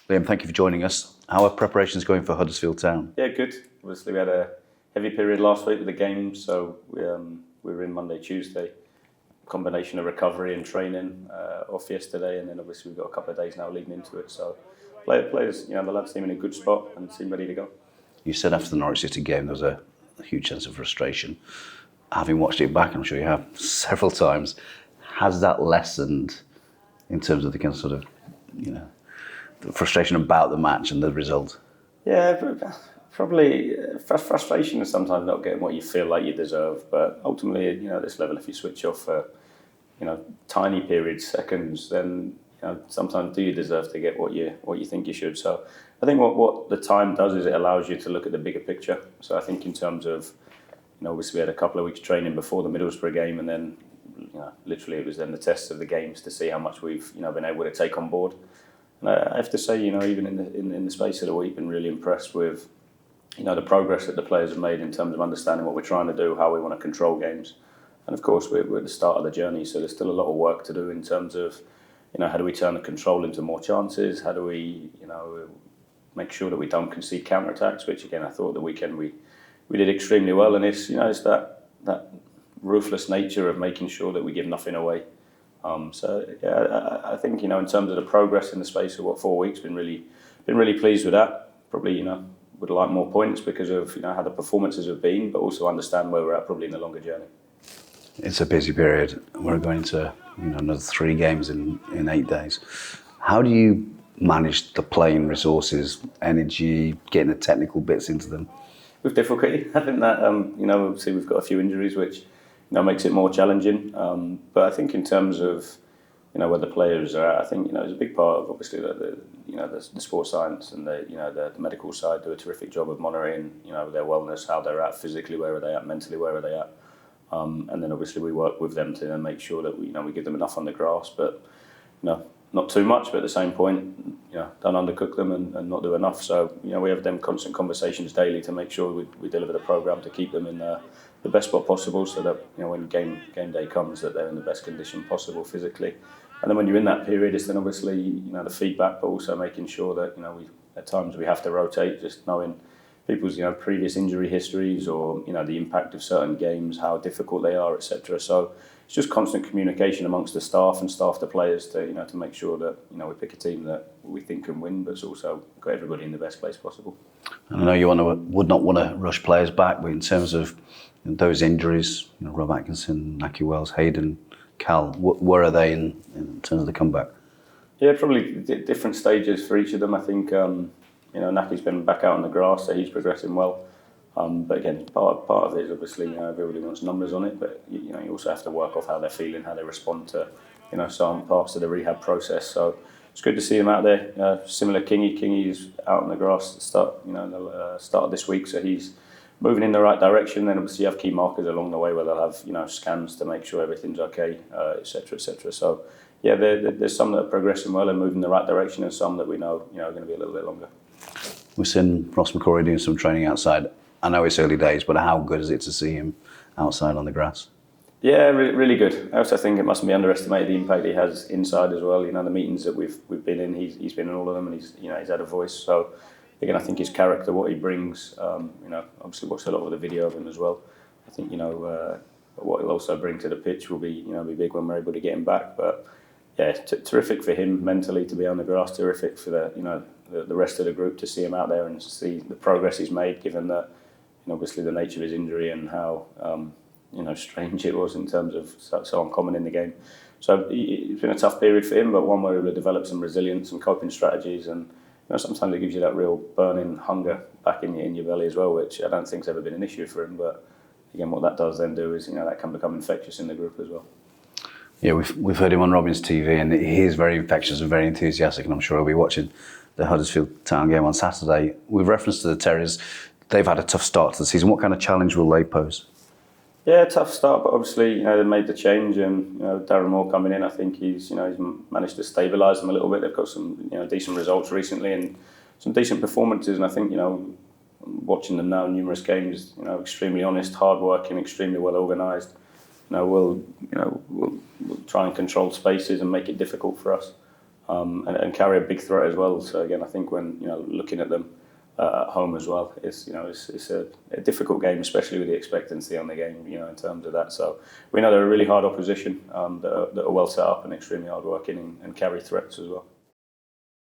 Liam, thank you for joining us. How are preparations going for Huddersfield Town? Yeah, good. Obviously, we had a heavy period last week with the games, so we were in Monday, Tuesday. Combination of recovery and training off yesterday, and then obviously we've got a couple of days now leading into it. So players, the lads seem in a good spot and seem ready to go. You said after the Norwich City game there was a huge sense of frustration. Having watched it back, I'm sure you have several times, has that lessened in terms of the kind of sort of, the frustration about the match and the result? Yeah, probably frustration is sometimes not getting what you feel like you deserve, but ultimately, at this level, if you switch off for, tiny periods, seconds, then sometimes do you deserve to get what you think you should. So I think what the time does is it allows you to look at the bigger picture. So I think in terms of, obviously we had a couple of weeks training before the Middlesbrough game, and then literally it was then the test of the games to see how much we've been able to take on board. And I have to say, even in the space of the week, been really impressed with the progress that the players have made in terms of understanding what we're trying to do, how we want to control games. And of course, we're at the start of the journey, so there's still a lot of work to do in terms of, how do we turn the control into more chances? How do we, make sure that we don't concede counter-attacks, which again, I thought the weekend we did extremely well. And it's, it's that ruthless nature of making sure that we give nothing away. I think, in terms of the progress in the space of 4 weeks, been really pleased with that. Probably, would like more points because of how the performances have been, but also understand where we're at probably in the longer journey. It's a busy period. We're going to another 3 games in 8 days. How do you manage the playing resources, energy, getting the technical bits into them? With difficulty. I think that obviously we've got a few injuries which makes it more challenging. But I think in terms of where the players are at, I think it's a big part of obviously the sports science and the medical side do a terrific job of monitoring their wellness, how they're at physically, where are they at, mentally, where are they at, and then obviously we work with them to then make sure that we give them enough on the grass, but not too much, but at the same point don't undercook them and not do enough. So we have them constant conversations daily to make sure we deliver the programme to keep them in the best spot possible, so that when game day comes that they're in the best condition possible physically. And then when you're in that period, it's then obviously the feedback, but also making sure that we at times we have to rotate, just knowing people's previous injury histories or the impact of certain games, how difficult they are, etc. So it's just constant communication amongst the staff and staff to players to make sure that we pick a team that we think can win, but it's also got everybody in the best place possible. I know you would not want to rush players back, but in terms of those injuries, Rob Atkinson, Naki Wells, Hayden, Cal, where are they in terms of the comeback? Yeah, probably different stages for each of them. I think Naki's been back out on the grass, so he's progressing well. But again, part of it is obviously everybody wants numbers on it, but you also have to work off how they're feeling, how they respond to some parts of the rehab process. So it's good to see him out there. Similar Kingy's out on the grass at the start of this week, so he's moving in the right direction. Then obviously you have key markers along the way where they'll have scans to make sure everything's okay, etc. So yeah, there's some that are progressing well and moving in the right direction, and some that we know are going to be a little bit longer. We've seen Ross McCrorie doing some training outside. I know it's early days, but how good is it to see him outside on the grass? Yeah, really good. I also think it mustn't be underestimated the impact he has inside as well. The meetings that we've been in, he's been in all of them, and he's had a voice. So again, I think his character, what he brings, obviously watched a lot of the video of him as well. I think what he'll also bring to the pitch will be big when we're able to get him back. But yeah, terrific for him mentally to be on the grass. Terrific for the rest of the group to see him out there and to see the progress he's made, given that obviously the nature of his injury and how strange it was in terms of so uncommon in the game. So it's been a tough period for him, but one where he will develop some resilience and coping strategies, and sometimes it gives you that real burning hunger back in your belly as well, which I don't think's ever been an issue for him. But again, what that does then do is that can become infectious in the group as well. Yeah, we've heard him on Robin's TV, and he is very infectious and very enthusiastic, and I'm sure he'll be watching the Huddersfield Town game on Saturday. With reference to the Terriers, they've had a tough start to the season. What kind of challenge will they pose? Yeah, tough start, but obviously they made the change, and Darren Moore coming in, I think he's managed to stabilise them a little bit. They've got some decent results recently and some decent performances, and I think watching them now, numerous games, extremely honest, hard working, extremely well organised. We'll try and control spaces and make it difficult for us. and carry a big threat as well. So again, I think when looking at them at home as well, it's a difficult game, especially with the expectancy on the game, in terms of that. So we know they're a really hard opposition that are well set up and extremely hard working and carry threats as well.